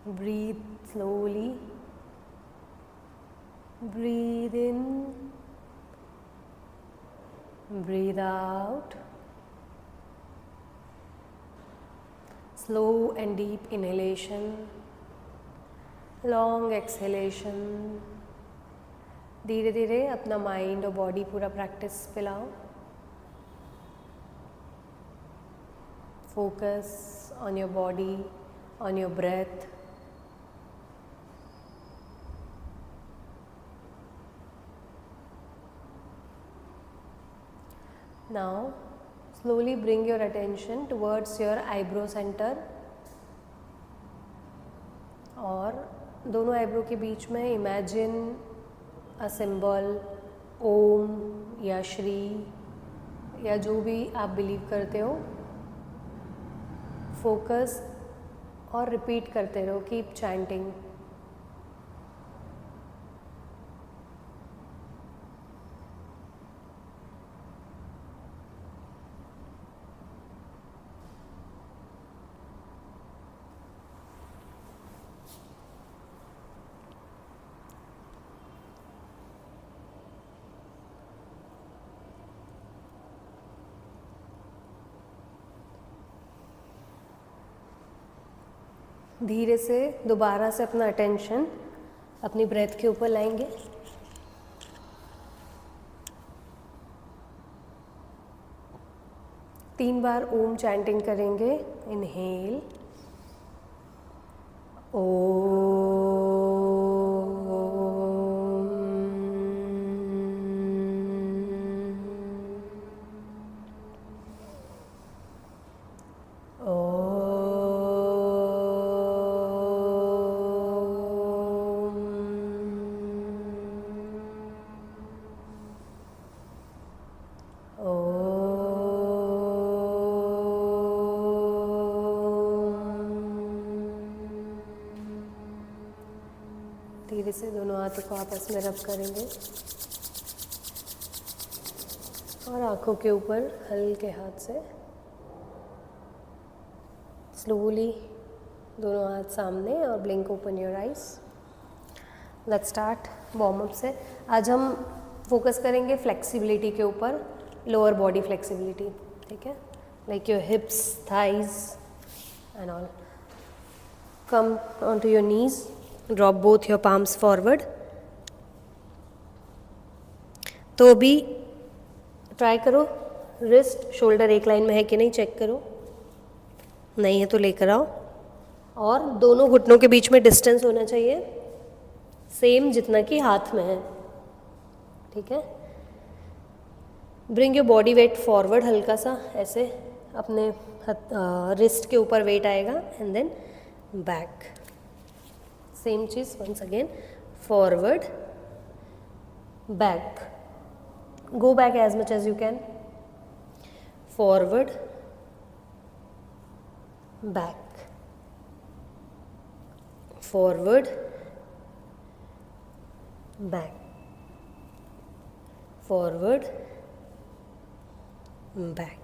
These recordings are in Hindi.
Breathe slowly. Breathe in. Breathe out. Slow and deep inhalation. Long exhalation. धीरे धीरे अपना माइंड और बॉडी पूरा प्रैक्टिस पे लाओ. Focus on your body, on your breath. Now, slowly bring your attention towards your eyebrow center. और दोनों आईब्रो के बीच में इमेजिन अ सिंबल, ओम या श्री या जो भी आप बिलीव करते हो. फोकस और रिपीट करते रहो. Keep chanting. धीरे से दोबारा से अपना अटेंशन अपनी ब्रेथ के ऊपर लाएंगे. तीन बार ओम चैंटिंग करेंगे. इनहेल धीरे से दोनों हाथों को आपस में रब करेंगे और आंखों के ऊपर हल्के हाथ से स्लोली दोनों हाथ सामने और blink open your eyes. Let's start warm up से. आज हम फोकस करेंगे फ्लेक्सिबिलिटी के ऊपर, लोअर बॉडी फ्लेक्सिबिलिटी. ठीक है, like your hips, thighs and all. Come on to your knees. Drop both your palms forward. तो अभी ट्राई करो रिस्ट शोल्डर एक लाइन में है कि नहीं चेक करो. नहीं है तो लेकर आओ. और दोनों घुटनों के बीच में डिस्टेंस होना चाहिए सेम जितना कि हाथ में है. ठीक है. Bring your body weight forward. हल्का सा ऐसे अपने रिस्ट के ऊपर वेट आएगा एंड देन बैक. सेम चीज once again, forward, back. Go back as much as you can. Forward, back. Forward, back. Forward, back.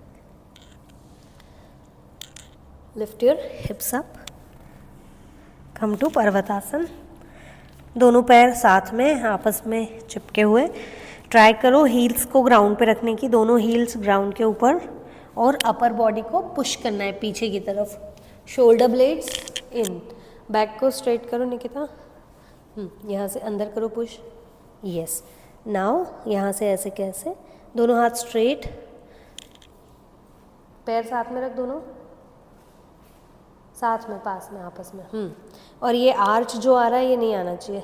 Lift your hips up. Come to parvatasana. दोनों पैर साथ में आपस में चिपके हुए. ट्राई करो हील्स को ग्राउंड पे रखने की. दोनों हील्स ग्राउंड के ऊपर और अपर बॉडी को पुश करना है पीछे की तरफ. शोल्डर ब्लेड्स इन. बैक को स्ट्रेट करो निकिता. यहाँ से अंदर करो पुश. यस. नाउ यहाँ से ऐसे कैसे दोनों हाथ स्ट्रेट, पैर साथ में रख. दोनों साथ में पास में आपस में. और ये आर्च जो आ रहा है ये नहीं आना चाहिए.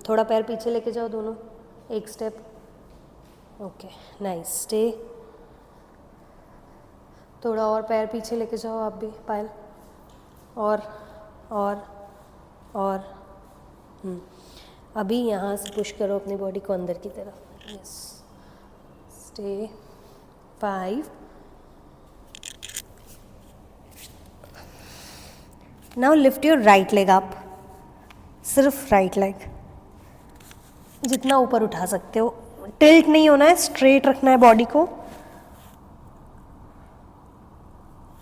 थोड़ा पैर पीछे लेके जाओ दोनों. एक स्टेप. Okay, nice. स्टे. थोड़ा और पैर पीछे लेके जाओ आप भी पायल. और अभी यहाँ से पुश करो अपनी बॉडी को अंदर की तरफ. Yes. Stay. 5. Now lift your right leg up. सिर्फ राइट लेग जितना ऊपर उठा सकते हो. टिल्ट नहीं होना है, स्ट्रेट रखना है बॉडी को.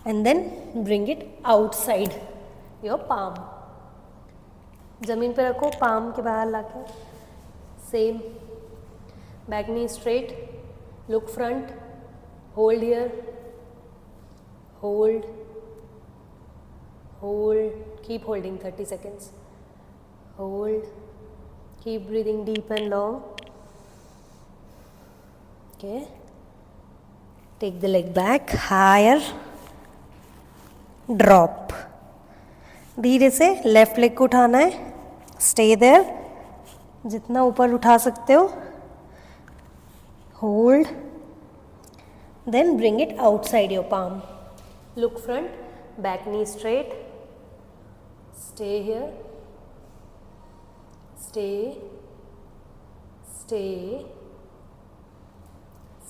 And then bring it outside your palm. ज़मीन पे रखो, पाम के बाहर लाके, same, back knee straight, look front, hold here, hold, hold, keep holding 30 seconds, hold, keep breathing deep and long. Okay, take the leg back, higher, drop. धीरे से लेफ्ट लेग को उठाना है, stay there, जितना ऊपर उठा सकते हो, hold, then bring it outside your palm, look front, back knee straight, stay here, stay, stay,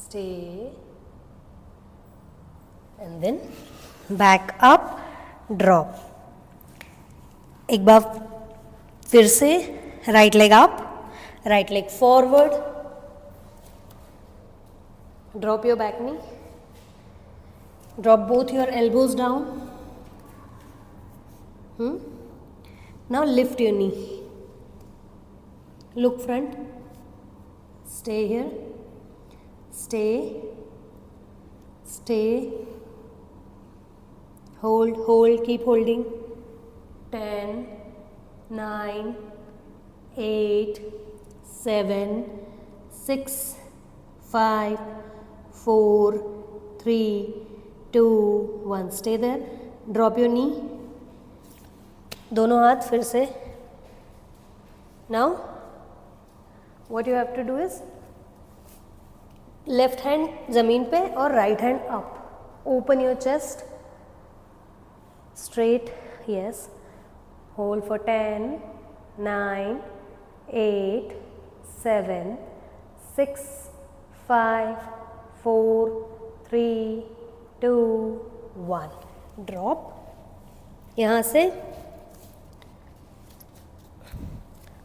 stay, and then back up, drop. एक बार फिर से right leg up, right leg forward, drop your back knee, drop both your elbows down. Now lift your knee, look front, stay here, stay, stay, hold, hold, keep holding. 10, 9, 8, 7, 6, 5, 4, 3, 2, 1. Stay there. Drop your knee. दोनों हाथ फिर से. Now what you have to do is left hand ज़मीन पे और right hand up. Open your chest. Straight. Yes. Hold for 10, 9, 8, 7, 6, 5, 4, 3, 2, 1. Drop. यहाँ से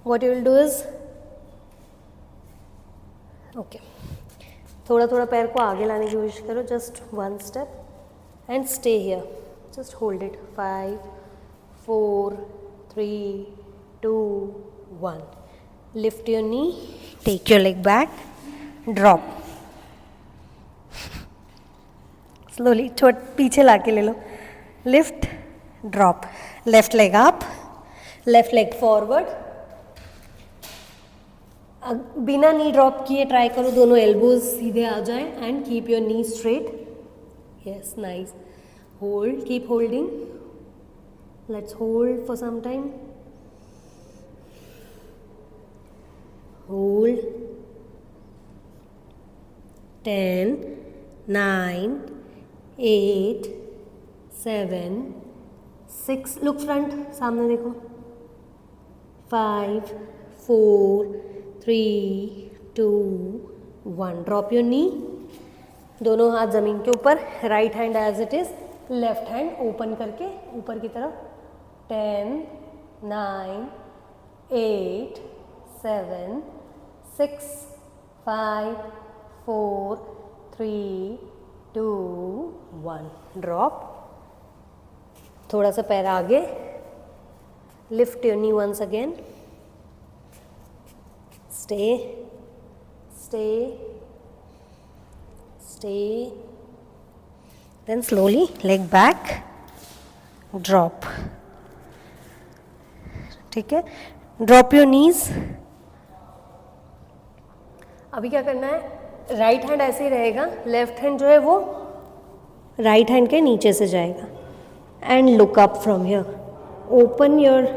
what you will do is okay, थोड़ा थोड़ा पैर को आगे लाने की कोशिश करो. Just one step and stay here. Just hold it. 5, 4, 3, 2, 1. Lift your knee. Take your leg back. Drop. Slowly. पीछे लाके ले लो. Lift. Drop. Left leg up. Left leg forward. बिना नी ड्रॉप किए ट्राई करो, दोनों एल्बोज सीधे आ जाए and keep your knee straight. Yes, nice. Hold, keep holding. Let's hold for some time. Hold. 10, 9, 8, 7, 6. Look front, सामने देखो. 5, 4, 3, 2, 1. Drop your knee. दोनों हाथ ज़मीन के ऊपर. Right hand as it is. Left hand open करके ऊपर की तरफ. 10, 9, 8, 7, 6, 5, 4, 3, 2, 1. ड्रॉप. थोड़ा सा पैर आगे. Lift your knee once again. Stay, stay, stay. Then slowly leg back, drop. ठीक है. Drop your knees. अभी क्या करना है, राइट हैंड ऐसे ही रहेगा, लेफ्ट हैंड जो है वो राइट हैंड के नीचे से जाएगा. And look up from here. Open your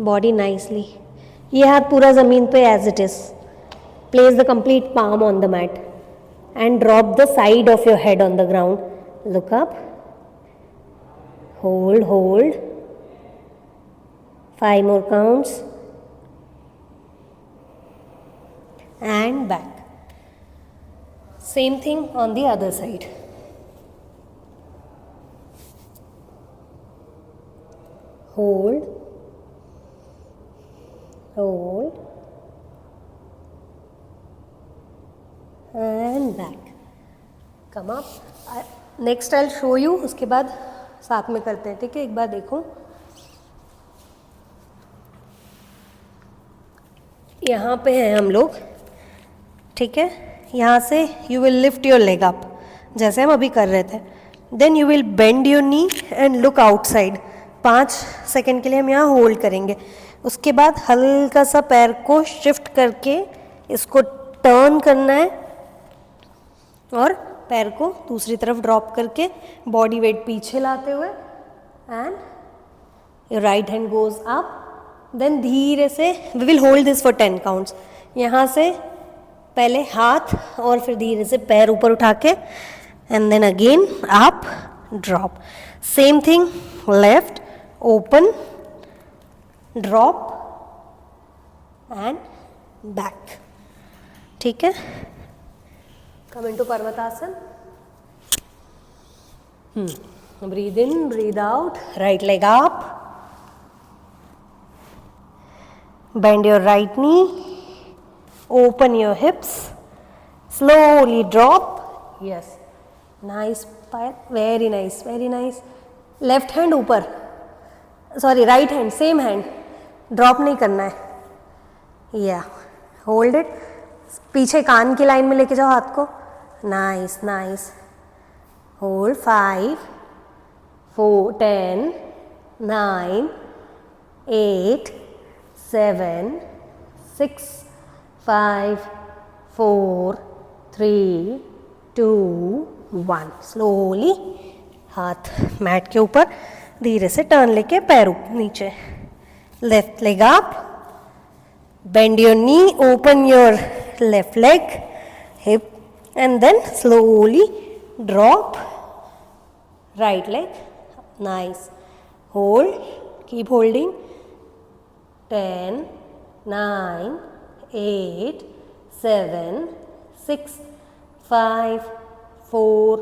body nicely. ये हाथ पूरा ज़मीन पे as it is. Place the complete palm on the mat and drop the side of your head on the ground. Look up. Hold, hold. 5 more counts. And back. Same thing on the other side. Hold. Hold. And back. Come up. Next I'll show you. उसके बाद साथ में करते हैं. ठीक है, एक बार देखो. यहाँ पे हैं हम लोग, ठीक है। यहाँ से you will lift your leg up जैसे हम अभी कर रहे थे। Then you will bend your knee and look outside. 5 second के लिए हम यहाँ होल्ड करेंगे। उसके बाद हल्का सा पैर को शिफ्ट करके इसको टर्न करना है और पैर को दूसरी तरफ ड्रॉप करके बॉडी वेट पीछे लाते हुए and your right hand goes up. Then धीरे से we will hold this for 10 counts. यहाँ से पहले हाथ और फिर धीरे से पैर ऊपर उठा के and then again up drop. Same thing left open drop and back, ठीक है। Come into parvatasana. Breathe in breathe out, right leg up, bend your right knee, open your hips, slowly drop. Yes, nice, very nice, very nice. Left hand ऊपर, sorry right hand, same hand, drop नहीं करना है। Yeah, hold it, पीछे कान की लाइन में लेके जाओ हाथ को। Nice, nice. Hold 5, 4, 10, 9, 8, 7, 6, 5, 4, 3, 2, 1. स्लोली हाथ मैट के ऊपर धीरे से टर्न लेके पैर नीचे। Left leg up, bend your knee, open your left leg, hip and then slowly drop right leg. Nice. Hold, keep holding. 10, 9, 8, 7, 6, 5, 4,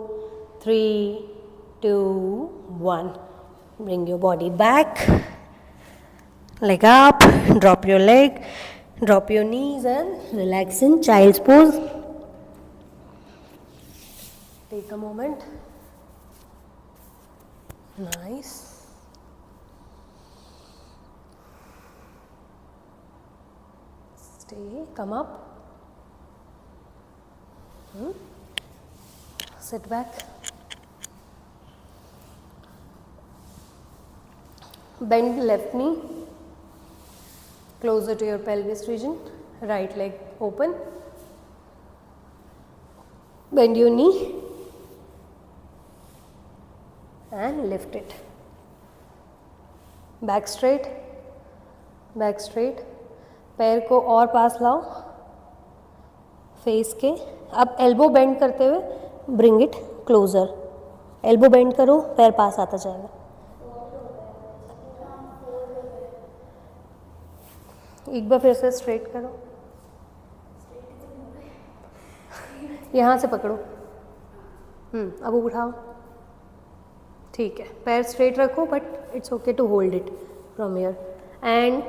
3, 2, 1. Bring your body back. Leg up, drop your leg, drop your knees and relax in child's pose. Take a moment. Nice. Stay, come up. Sit back. Bend left knee closer to your pelvis region. Right leg open. Bend your knee and lift it. Back straight, back straight. पैर को और पास लाओ फेस के। अब एल्बो बेंड करते हुए bring it closer. Elbow bend करो, पैर पास आता जाएगा। एक बार फिर से स्ट्रेट करो, यहाँ से पकड़ो। अब उठाओ, ठीक है। पैर स्ट्रेट रखो but it's okay to hold it from here. And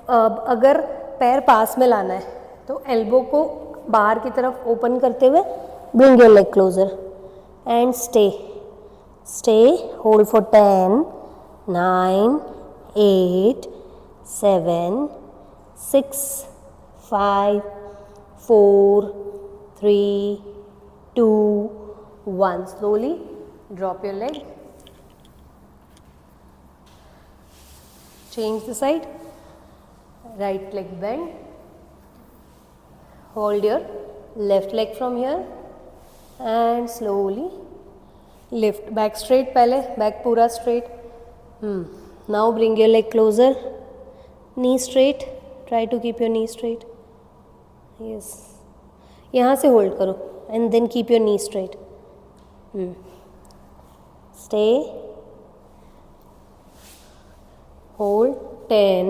अगर पैर पास में लाना है तो एल्बो को बाहर की तरफ ओपन करते हुए bring your leg closer and stay. Stay, hold for 10, 9, 8, 7, 6, 5, 4, 3, 2, 1. Slowly drop your leg. Change the side. Right leg bend. Hold your left leg from here and slowly lift. Back straight पहले, back पूरा straight. Now bring your leg closer. Knee straight. Try to keep your knee straight. Yes. यहाँ से hold करो and then keep your knee straight. Stay. Hold 10,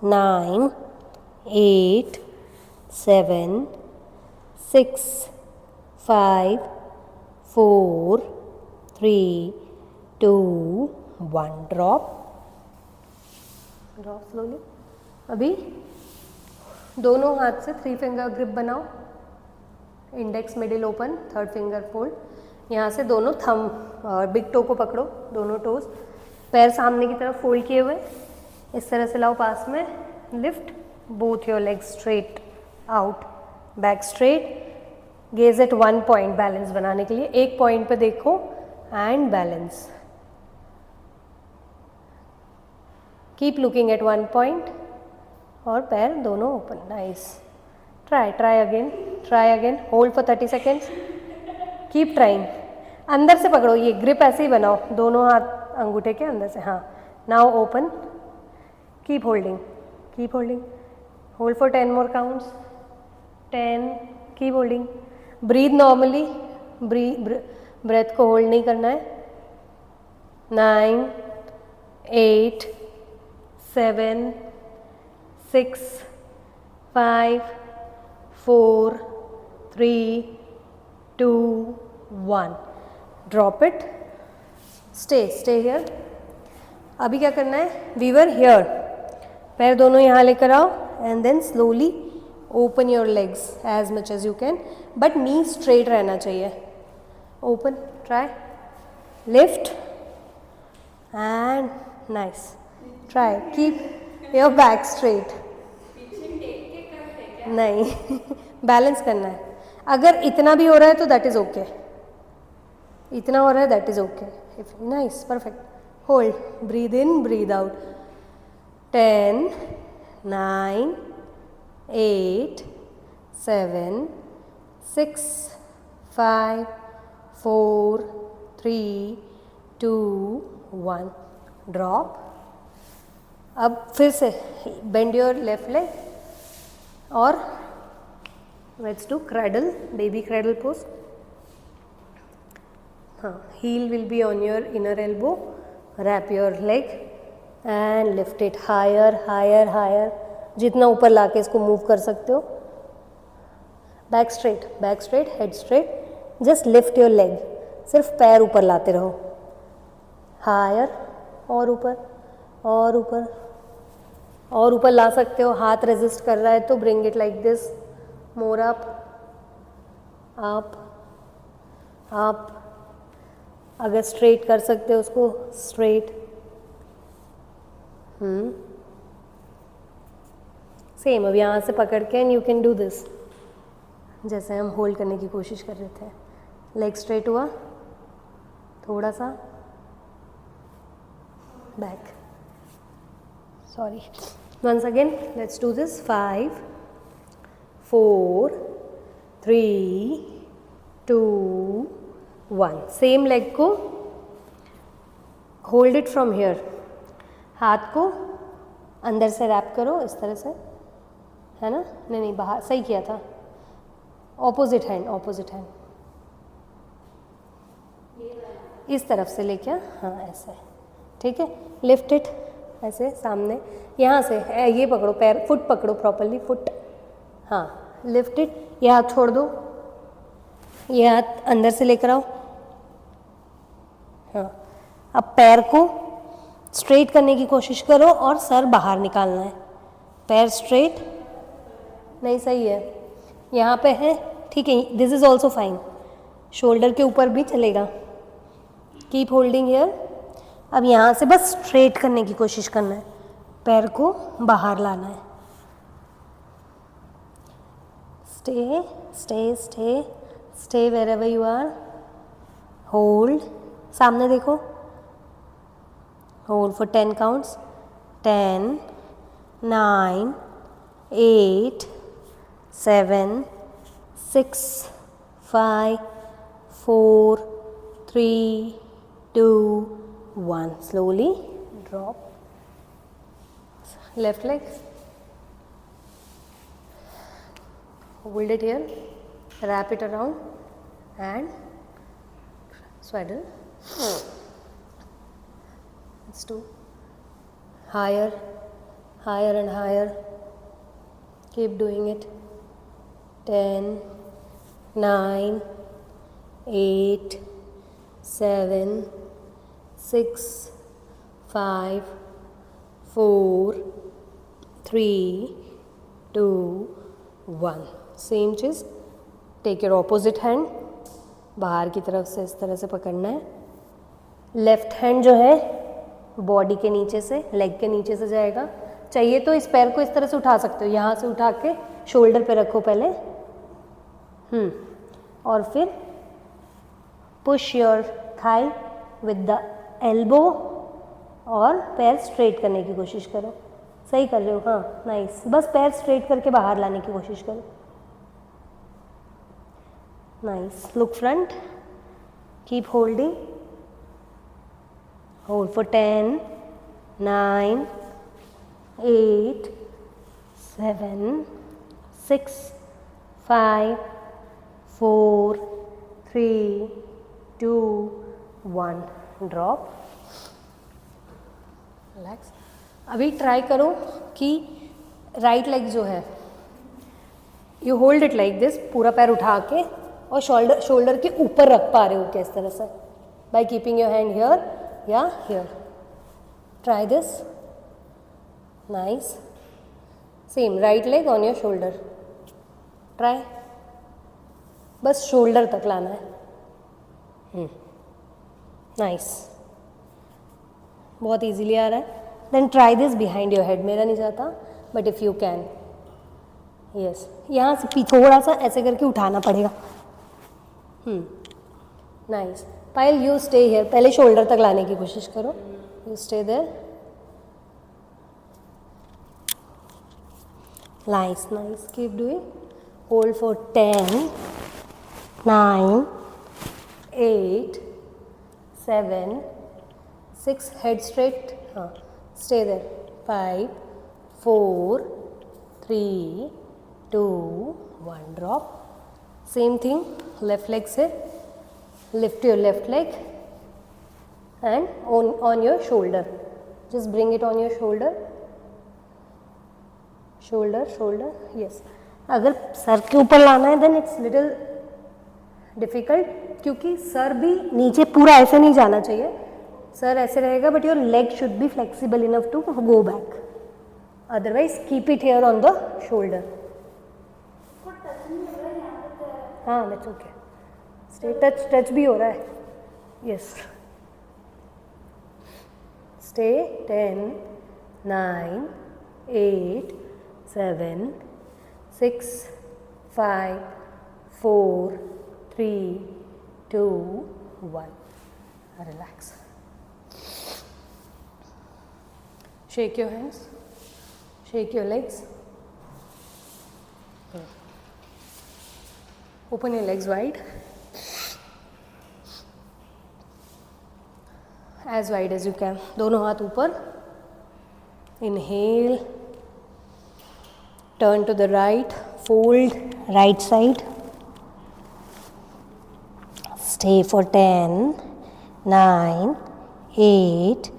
9, 8, 7, 6, 5, 4, 3, 2, 1. Drop. Drop slowly. अभी दोनों हाथ से 3 फिंगर ग्रिप बनाओ। Index middle open, 3rd finger fold. यहाँ से दोनों थंब और बिग टो को पकड़ो, दोनों टोज। पैर सामने की तरफ फोल्ड किए हुए इस तरह से लाओ पास में। Lift both your legs straight out, back straight, gaze at one point balance बनाने के लिए, एक point पे देखो and balance, keep looking at one point और पैर दोनों open, nice, try again, hold for 30 seconds, keep trying, अंदर से पकड़ो, ये grip ऐसे ही बनाओ, दोनों हाथ अंगूठे के अंदर से, हाँ, now open, keep holding, hold for 10 more counts, 10, keep holding, breathe normally, breath को hold नहीं करना है, 9, 8, 7, 6, 5, 4, 3, 2, 1, drop it, stay here. अभी क्या करना है, we were here, पैर दोनों यहाँ लेकर आओ and then slowly open your legs as much as you can, but knee straight रहना चाहिए, open, try, lift and nice, try, keep your back straight, नहीं बैलेंस करना है, अगर इतना भी हो रहा है तो that is okay, इतना हो रहा है that is okay, nice, perfect, hold, breathe in, breathe out, 10, 9, 8, 7, 6, 5, 4, 3, 2, 1, drop. अब फिर से bend your left leg और let's do cradle, baby cradle pose. हाँ, heel will be on your inner elbow, wrap your leg and lift it higher, जितना ऊपर लाके इसको मूव कर सकते हो, back straight, head straight, just lift your leg, सिर्फ पैर ऊपर लाते रहो, हायर और ऊपर ला सकते हो, हाथ रेजिस्ट कर रहा है तो bring it like this, more up, अगर स्ट्रेट कर सकते हो उसको स्ट्रेट, सेम अब यहाँ से पकड़ के and you can do this, जैसे हम होल्ड करने की कोशिश कर रहे थे, लेग स्ट्रेट हुआ, थोड़ा सा back, sorry, once again let's do this, 5, 4, 3, 2, 1, same leg को होल्ड इट फ्रॉम हियर, हाथ को अंदर से रैप करो इस तरह से, है ना, नहीं बाहर, सही किया था, ऑपोजिट हैंड, इस तरफ से लेके, हाँ ऐसे, ठीक है, लिफ्ट इट ऐसे सामने, यहाँ से ये पकड़ो, पैर फुट पकड़ो प्रॉपरली, फुट, हाँ, लिफ्ट इट, ये हाथ छोड़ दो, ये हाथ अंदर से लेकर आओ, हाँ, अब पैर को स्ट्रेट करने की कोशिश करो और सर बाहर निकालना है, पैर स्ट्रेट, नहीं सही है, यहाँ पे है, ठीक है, this is also fine, shoulder के ऊपर भी चलेगा, कीप होल्डिंग हियर, अब यहाँ से बस स्ट्रेट करने की कोशिश करना है, पैर को बाहर लाना है, stay wherever you are, hold, सामने देखो, hold for 10 counts, 10, 9, 8, 7, 6, 5, 4, 3, 2, 1, slowly drop, left leg, hold it here, wrap it around and swaddle. Let's do higher and higher, keep doing it, 10, 9, 8, 7, 6, 5, 4, 3, 2, 1, same चीज़, टेक योर ऑपोजिट हैंड, बाहर की तरफ से इस तरह से पकड़ना है, लेफ्ट हैंड जो है बॉडी के नीचे से, लेग के नीचे से जाएगा, चाहिए तो इस पैर को इस तरह से उठा सकते हो, यहाँ से उठा के शोल्डर पे रखो पहले, और फिर push your thigh with the elbow और पैर स्ट्रेट करने की कोशिश करो। सही कर रहे हो, हाँ नाइस। बस पैर स्ट्रेट करके बाहर लाने की कोशिश करो। Nice, look front, keep holding, hold for 10, 9, 8, 7, 6, 5, 4, 3, 2, 1, drop, relax. अभी ट्राई करो कि राइट लेग जो है, you hold it like this, पूरा पैर उठा के और शोल्डर के ऊपर रख पा रहे हो क्या इस तरह से, by keeping your hand here या here. Try this, nice. Same, right leg on your shoulder, try, बस शोल्डर तक लाना है। नाइस, बहुत इजीली आ रहा है। Then try this behind your head, मेरा नहीं जाता but if you can, yes, यहाँ से थोड़ा सा ऐसे करके उठाना पड़ेगा। नाइस। पायल यू स्टे हियर, पहले शोल्डर तक लाने की कोशिश करो, you stay there, nice nice, keep doing, hold for 10, 9, 8, 7, 6, head straight, हाँ, stay there, 5, 4, 3, 2, 1, drop. Same thing left leg से, lift your left leg and on your shoulder, just bring it on your shoulder, shoulder, yes। अगर सर के ऊपर लाना है then it's little difficult, क्योंकि सर भी नीचे पूरा ऐसे नहीं जाना चाहिए, सर ऐसे रहेगा but your leg should be flexible enough to go back, otherwise keep it here on the shoulder। हाँ, that's okay, स्टे, टच भी हो रहा है, yes. Stay, 10, 9, 8, 7, 6, 5, 4, 3, 2, 1, relax. Shake your hands, shake your legs, open your legs wide, as wide as you can, दोनों हाथ ऊपर, inhale, turn to the right, fold right side, stay for 10, 9, 8,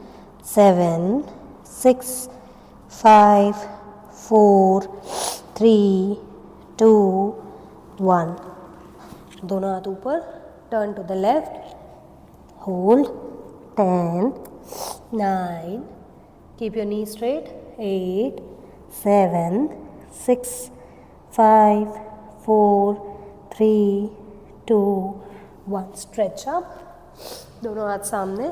7, 6, 5, 4, 3, 2, 1, दोनों हाथ ऊपर, turn to the left, hold, 10, 9, keep your knees straight, 8, 7, 6, 5, 4, 3, 2, 1, stretch up, दोनों हाथ सामने,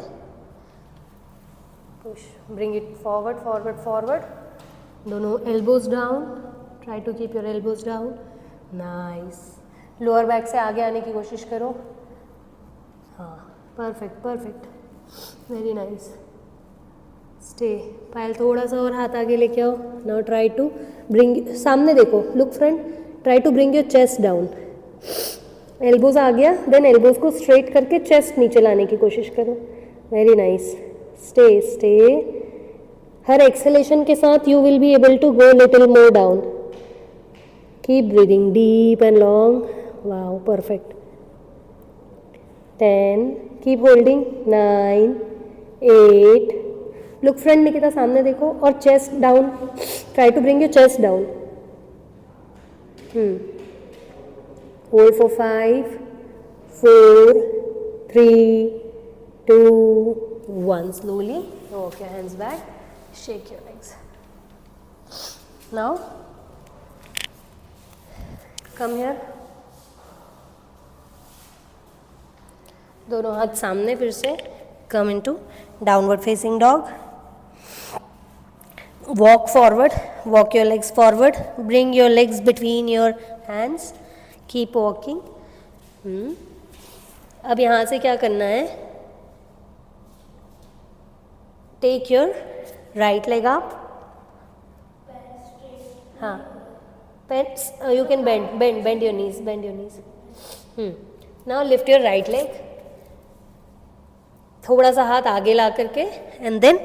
push, bring it forward, forward, forward, दोनों elbows down, try to keep your elbows down, nice, lower back से आगे आने की कोशिश करो, हाँ, perfect perfect, very nice, stay. Payal थोड़ा सा और हाथ आगे लेके आओ, नाउ ट्राई टू ब्रिंग, सामने देखो, look front, try to bring your chest down, elbows आ गया, देन एल्बोज को स्ट्रेट करके चेस्ट नीचे लाने की कोशिश करो, वेरी नाइस, स्टे स्टे, हर एक्सेलेशन के साथ you will be able to go little more down, keep breathing deep and long, wow perfect, 10, keep holding, 9, 8, look front Nikita, सामने देखो, और chest down, try to bring your chest down, hold for 5, 4, 3, 2, 1, slowly walk your hands back, shake your legs, now come here, दोनों हाथ सामने, फिर से come into downward facing dog, walk forward, walk your legs forward, bring your legs between your hands, keep walking. अब यहाँ से क्या करना है, take your right leg up. हाँ, you can bend your knees. Now lift your right leg, थोड़ा सा हाथ आगे ला करके, and then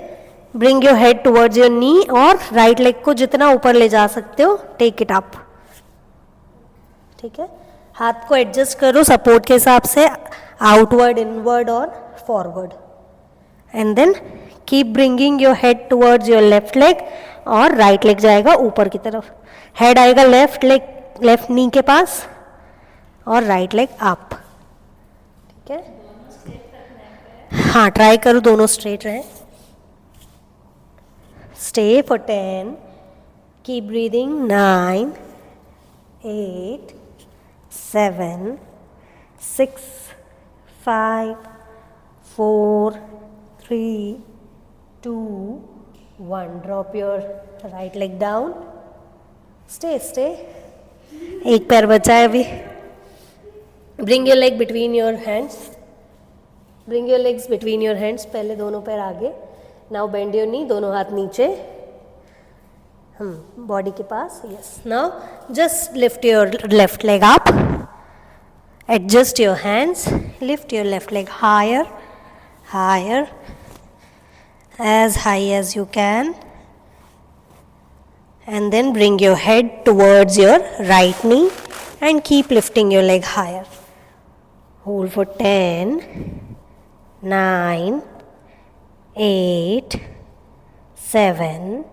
bring your head towards your knee, और right leg को जितना ऊपर ले जा सकते हो take it up. ठीक है, हाथ को एडजस्ट करो सपोर्ट के हिसाब से, आउटवर्ड, इनवर्ड और forward, and then keep bringing your head towards your left leg, और राइट लेग जाएगा ऊपर की तरफ, हेड आएगा लेफ्ट लेग, लेफ्ट नी के पास, और राइट लेग अप. ठीक है, हाँ ट्राई करो दोनों स्ट्रेट रहे. Stay for 10, keep breathing. 9, 8, 7, 6, 5, 4, 3, 2, 1. Drop your right leg down. Stay. एक पैर बचा है अभी. Bring your leg between your hands. Bring your legs between your hands. पहले दोनों पैर आगे. Now bend your knee. दोनों हाथ नीचे. बॉडी के पास. Yes. Now just lift your left leg up. Adjust your hands. Lift your left leg higher. As high as you can. And then bring your head towards your right knee and keep lifting your leg higher. Hold for 10, 9, 8, 7,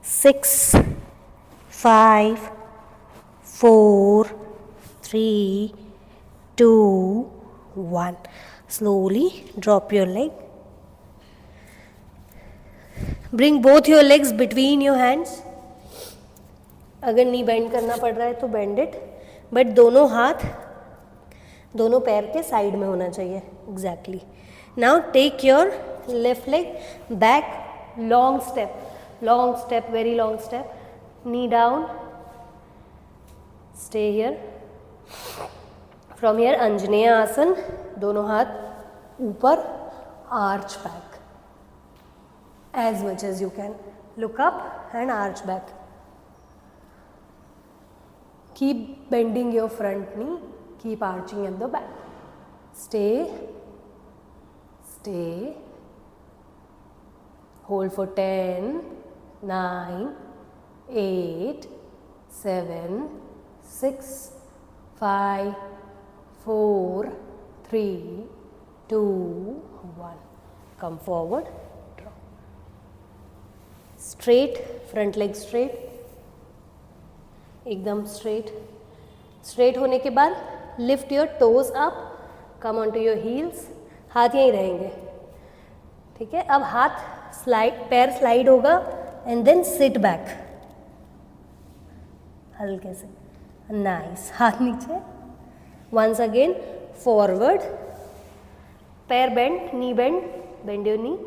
6, 5, 4, 3, 2, 1. Slowly drop your leg. Bring both your legs between your hands. अगर नी बेंड करना पड़ रहा है तो बेंड इट, बट दोनों हाथ दोनों पैर के साइड में होना चाहिए. Exactly. Now take your left leg back, long step, very long step. Knee down, stay here. From here Anjaneya asana, दोनों हाथ ऊपर, arch back as much as you can. Look up and arch back. Keep bending your front knee, keep arching at the back. Stay. Hold for 10, 9, 8, 7, 6, 5, 4, 3, 2, 1. Come forward. Straight, front leg straight, एकदम स्ट्रेट होने के बाद lift your toes up, come on to your heels. हाथ यहीं रहेंगे. ठीक है, अब हाथ पैर स्लाइड होगा एंड देन सिट बैक हल्के से. नाइस. हाथ नीचे. वंस अगेन फॉरवर्ड, पैर bend, knee bend your knee.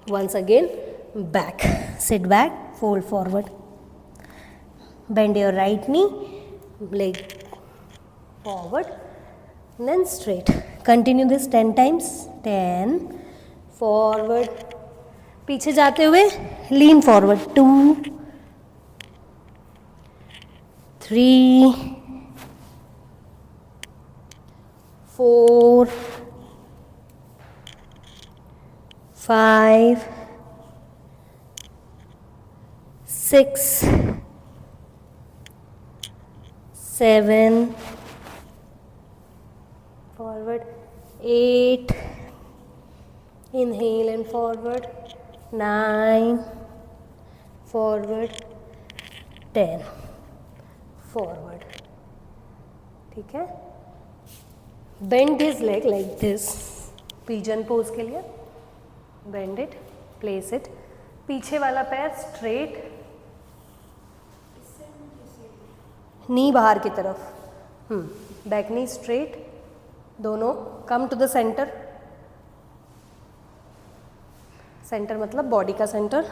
Once again back, sit back, fold forward, bend your right knee, leg forward, then straight. Continue this 10 times. 10, forward, पीछे जाते हुए lean forward. 2, 3, 4, 5, 6, 7, forward, 8, inhale and forward, 9, forward, 10, forward. ठीक है, bend his leg like this, pigeon pose के लिए. Bend it, place it. पीछे वाला पैर स्ट्रेट, नी बाहर की तरफ. बैक नी स्ट्रेट, दोनों come to the centre. Centre मतलब बॉडी का सेंटर,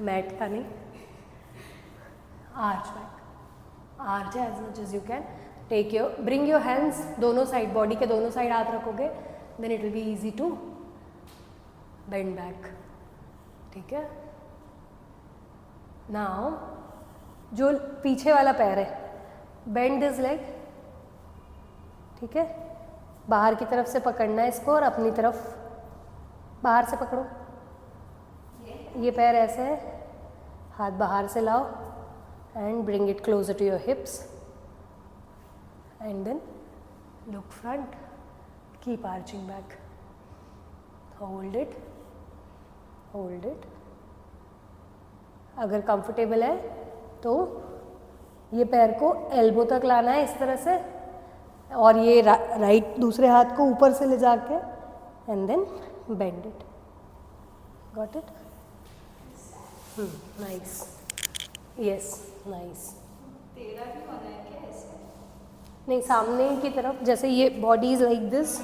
मैट का नहीं. Arch back, arch as much as you can. Take your, bring your hands दोनों साइड, बॉडी के दोनों साइड हाथ रखोगे, then it will be easy to bend back. ठीक है. नाउ जो पीछे वाला पैर है, बेंड दिस लेग. ठीक है. बाहर की तरफ से पकड़ना है इसको और अपनी तरफ बाहर से पकड़ो. ये पैर ऐसे है, हाथ बाहर से लाओ and bring it closer to your hips and then look front, keep arching back, hold it, hold it. अगर कंफर्टेबल है तो ये पैर को एल्बो तक लाना है इस तरह से, और ये राइट दूसरे हाथ को ऊपर से ले जाके and then bend it. Got it? Nice. Yes, nice. तेरा भी होना है क्या ऐसे? नहीं, सामने की तरफ, जैसे ये body is like this,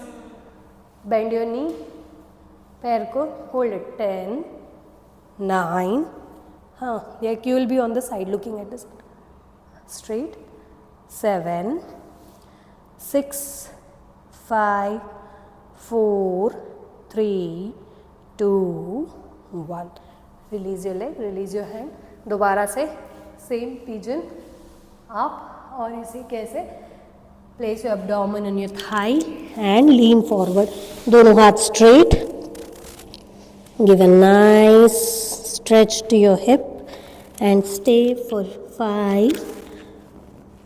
bend your knee, पैर को होल्ड इट. 10, 9, हाँ, you will be on the side looking at the straight. 7, 6, 5, 4, 3, 2, 1. Release your leg, release your hand. दोबारा से सेम पिजन अप, और इसे कैसे, place your abdomen on your thigh and lean forward. दोनों हाथ straight. Give a nice stretch to your hip and stay for 5.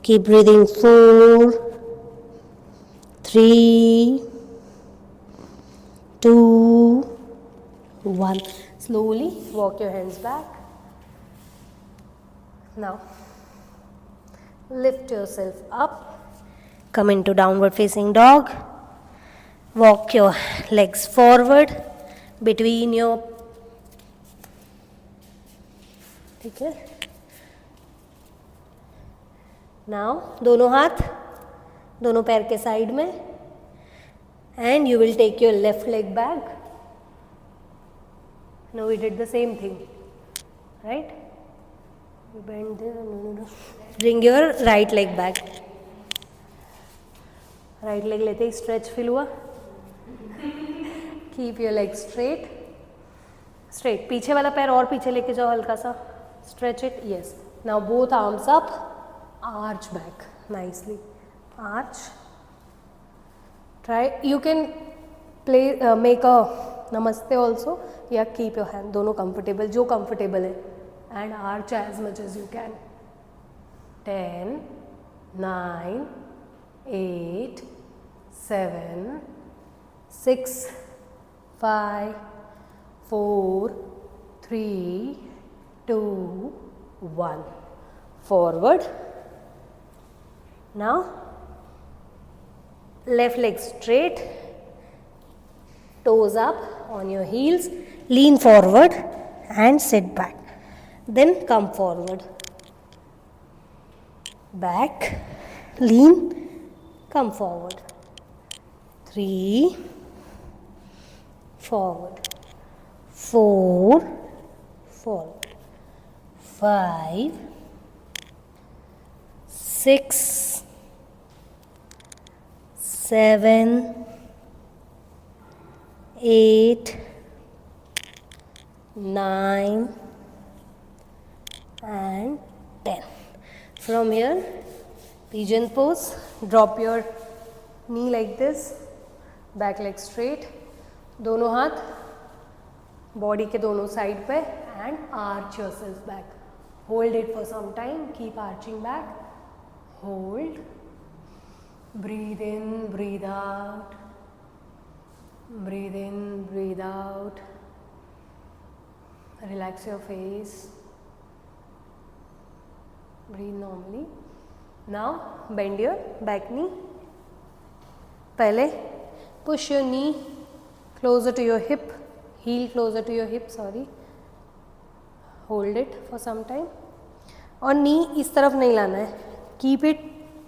Keep breathing. 4, 3, 2, 1. Slowly walk your hands back. Now lift yourself up, come into downward facing dog. Walk your legs forward between your, ठीक है. Now दोनों हाथ दोनों पैर के साइड में, and you will take your left leg back. Now we did the same thing, right? You bend there, no. Bring your right leg back. Right leg लेते ही stretch feel हुआ. Keep your leg straight. Straight. पीछे वाला पैर और पीछे लेके जाओ हल्का सा. Stretch it. Yes. Now both arms up. Arch back nicely. Arch. Try. You can play. Make a namaste also. या कीप योर हैंड, दोनों कंफर्टेबल, जो कंफर्टेबल है. And arch as much as you can. 10, 9, 8, 7, 6, 5, 4, 3, 2, 1. Forward. Now left leg straight, toes up on your heels. Lean forward and sit back. Then come forward. Back, lean, come forward. 3, forward. 4, forward. 5, 6, 7, 8, 9 and 10. From here, pigeon pose. Drop your knee like this, back leg straight. दोनों हाथ बॉडी के दोनों साइड पे and arch yourself back. Hold it for some time. Keep arching back. Hold. Breathe in, breathe out. Breathe in, breathe out. Relax your face. Breathe normally. Now bend your back knee. पहले push your knee closer to your hip, heel closer to your hip, sorry. Hold it for some time. और knee इस तरफ नहीं लाना है. Keep it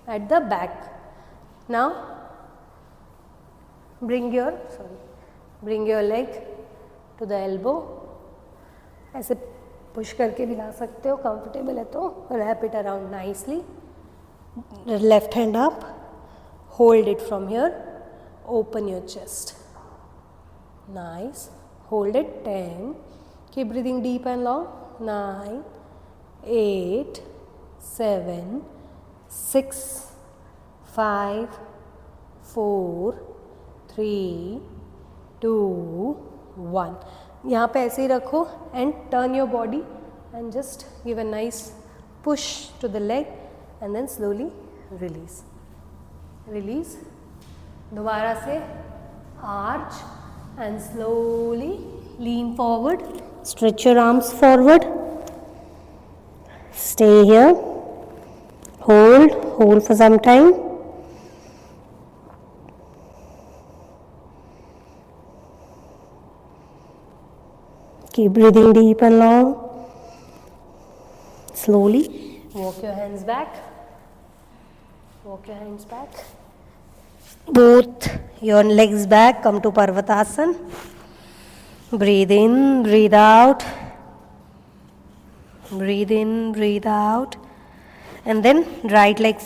at the back. Now bring your leg to the elbow, ऐसे पुश करके भी ला सकते हो, कंफर्टेबल है तो wrap it around nicely, left hand up, hold it from here, open your chest, nice, hold it, 10, keep breathing deep and long, 9, 8, 7, 6, 5, 4, 3, 2, 1. यहाँ पे ऐसे ही रखो and turn your body and just give a nice push to the leg and then slowly release, release. दोबारा से arch and slowly lean forward, stretch your arms forward, stay here, hold for some time. Keep breathing deep and long. Slowly walk your hands back, walk your hands back. Both your legs back, come to Parvatasana. Breathe in, breathe out. Breathe in, breathe out. And then right leg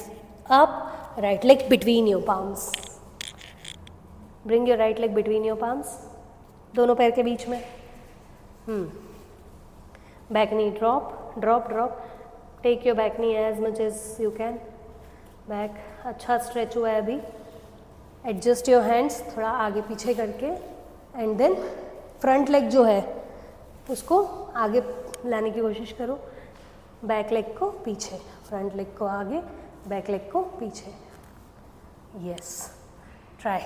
up, right leg between your palms. Bring your right leg between your palms. दोनों पैर के बीच में. Back knee drop, drop, drop. Take your back knee as much as you can. Back अच्छा stretch हुआ है अभी. एडजस्ट योर हैंड्स थोड़ा आगे पीछे करके एंड देन फ्रंट लेग जो है उसको आगे लाने की कोशिश करो, बैक लेग को पीछे, फ्रंट लेग को आगे, बैक लेग को पीछे. Yes, try.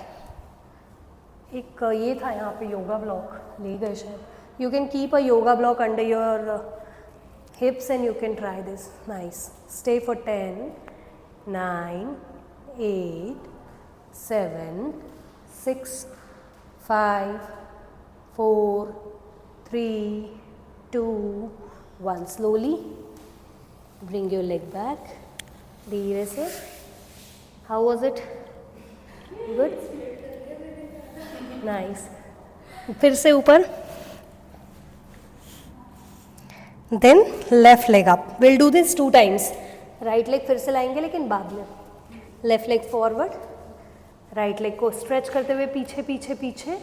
एक ये था यहाँ पे योगा ब्लॉक ले गए शायद. You can keep a yoga block under your hips and you can try this. Nice. Stay for 10, 9, 8, 7, 6, 5, 4, 3, 2, 1. Slowly bring your leg back. धीरे से. How was it? Good? Nice. फिर से ऊपर. Then left leg up. We'll do this 2 times. Right leg फिर से लाएंगे लेकिन बाद में. Left leg forward. Right leg को स्ट्रेच करते हुए पीछे पीछे पीछे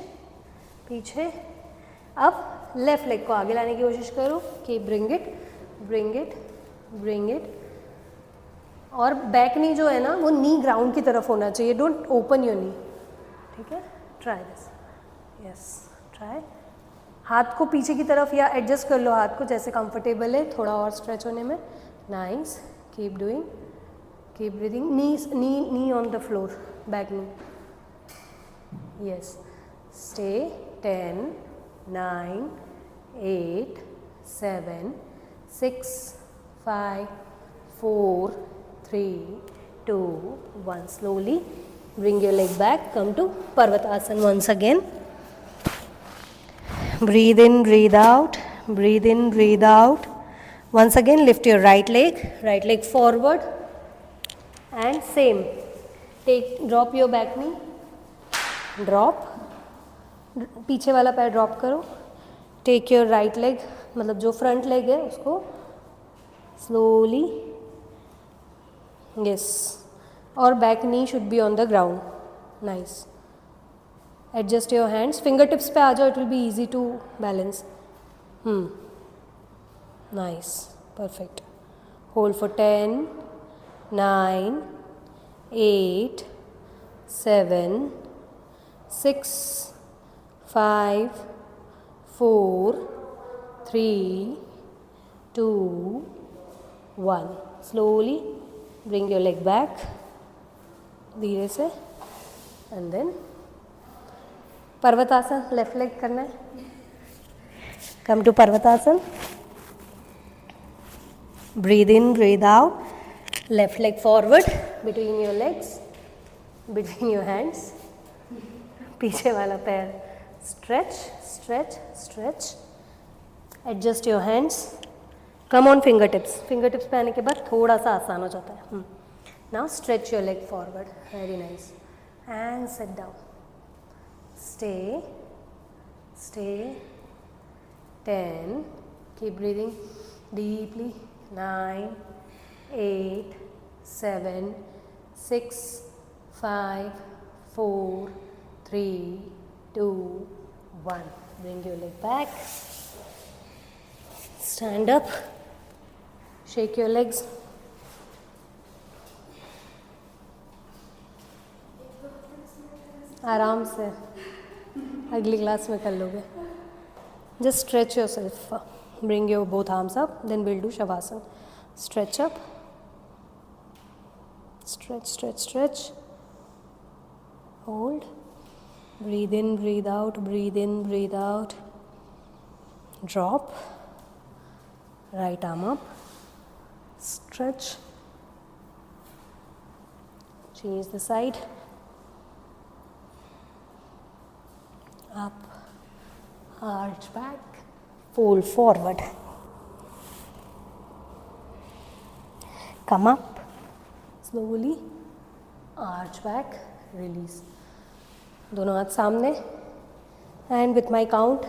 पीछे. अब लेफ्ट लेग को आगे लाने की कोशिश करो कि bring it bring it bring it. और बैक नी जो है ना वो नी ग्राउंड की तरफ होना चाहिए. Don't open your knee. ठीक है, ट्राई दिस. Yes, try. हाथ को पीछे की तरफ या एडजस्ट कर लो हाथ को जैसे कंफर्टेबल है थोड़ा और स्ट्रेच होने में. Nice. Keep doing, keep breathing. Knee on the floor, back knee. Yes. Stay. 10, 9, 8, 7, 6, 5, 4, 3, 2, 1. Slowly bring your leg back. Come to Parvatasana once again. Breathe in, breathe out. Breathe in, breathe out. Once again lift your right leg forward and same. Drop your back knee. Drop. पीछे वाला पैर ड्रॉप करो. टेक योर राइट लेग, मतलब जो फ्रंट लेग है उसको स्लोली. यस. और back knee should be on the ground. Nice. Adjust your hands. Finger tips पे आ जाओ, it will be easy to balance. Nice. Perfect. Hold for 10, 9, 8, 7, 6, 5, 4, 3, 2, 1. Slowly bring your leg back. धीरे से. And then Parvatasana, left leg करना है. Come to Parvatasana. Breathe in, breathe out. Left leg forward between your legs, between your hands. पीछे वाला पैर stretch, stretch, stretch. Adjust your hands. Come on fingertips. Fingertips पे आने के बाद थोड़ा सा आसान हो जाता है. Now stretch your leg forward. Very nice. And sit down. Stay, stay, 10. Keep breathing deeply. 9, 8, 7, 6, 5, 4, 3, 2, 1. Bring your leg back. Stand up. Shake your legs. आराम से अगली क्लास में कर लोगे. Just stretch yourself. Bring your both arms up. Then we'll do Shavasana. Stretch up. Stretch, stretch, stretch. Hold. Breathe in, breathe out. Breathe in, breathe out. Drop. Right arm up. Stretch. Change the side. Up. Arch back. Fold forward. Come up. Slowly. Arch back. Release. दोनों हाथ सामने. And with my count,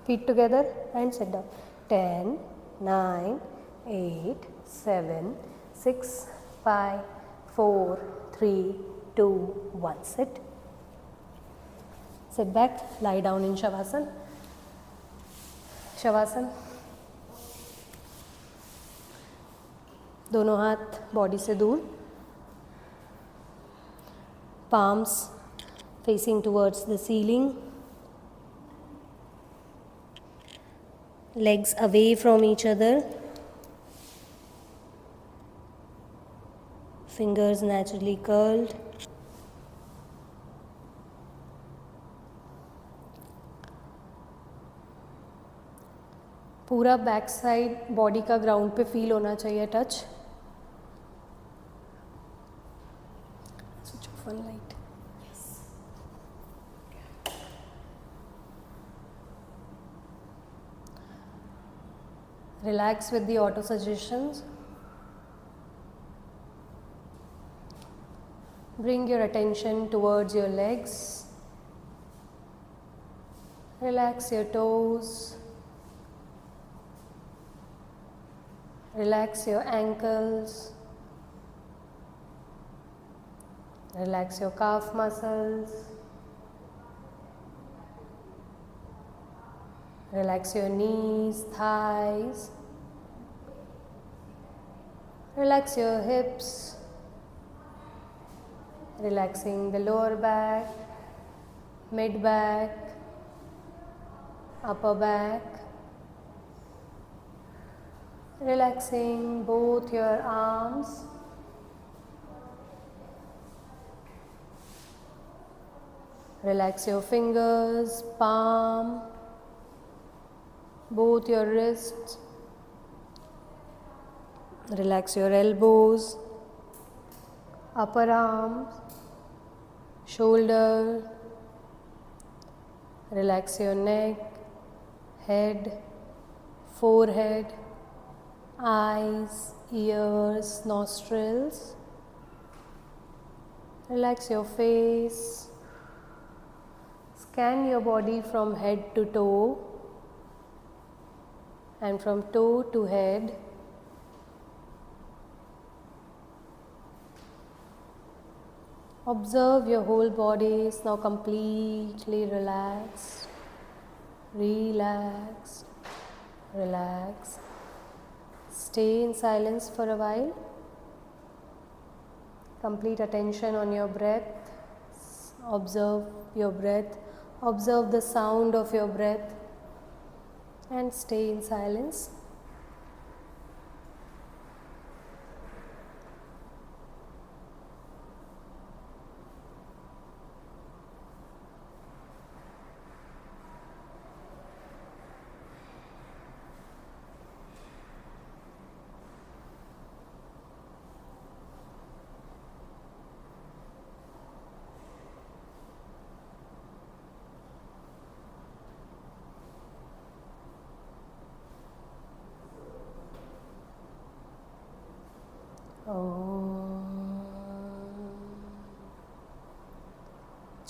feet together and sit down. 10, 9, 8, 7, 6, 5, 4, 3, 2, 1. Sit. Sit back. Lie down in Shavasana. Shavasana. दोनों हाथ बॉडी से दूर. Palms facing towards the ceiling. Legs away from each other. Fingers naturally curled. पूरा बैक साइड बॉडी का ग्राउंड पे फील होना चाहिए. Touch. Switch off one light. Relax with the auto suggestions. Bring your attention towards your legs. Relax your toes. Relax your ankles. Relax your calf muscles. Relax your knees, thighs. Relax your hips. Relaxing the lower back, mid back, upper back. Relaxing both your arms. Relax your fingers, palm, both your wrists. Relax your elbows, upper arms, shoulder. Relax your neck, head, forehead, eyes, ears, nostrils. Relax your face. Scan your body from head to toe and from toe to head. Observe your whole body is now completely relaxed, relaxed, relaxed. Stay in silence for a while. Complete attention on your breath. Observe your breath. Observe the sound of your breath and stay in silence.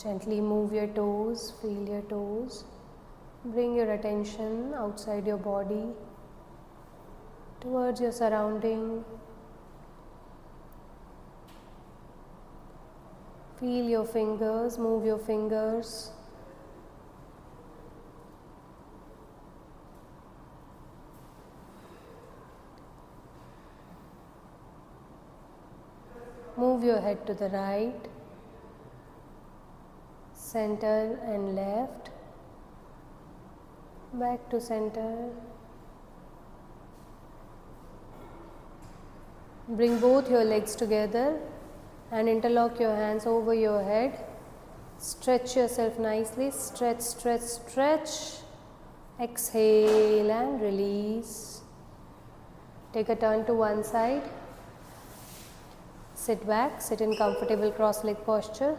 Gently move your toes, feel your toes. Bring your attention outside your body, towards your surrounding. Feel your fingers, move your fingers. Move your head to the right, center and left, back to center. Bring both your legs together and interlock your hands over your head. Stretch yourself nicely, stretch, stretch, stretch. Exhale and release. Take a turn to one side. Sit back, sit in comfortable cross-leg posture.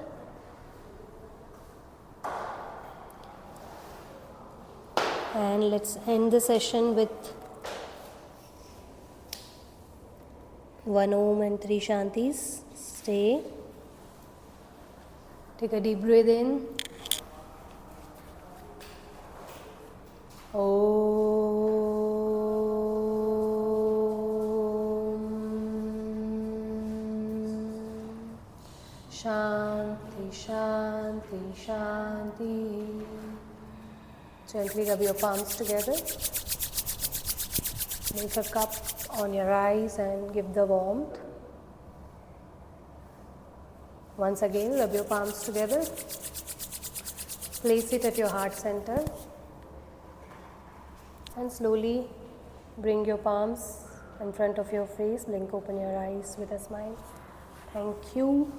And let's end the session with 1 Om and 3 Shantis. Stay. Take a deep breath in. Shanti, Shanti, Shanti. Gently rub your palms together. Make a cup on your eyes and give the warmth. Once again, rub your palms together. Place it at your heart center. And slowly bring your palms in front of your face. Blink open your eyes with a smile. Thank you.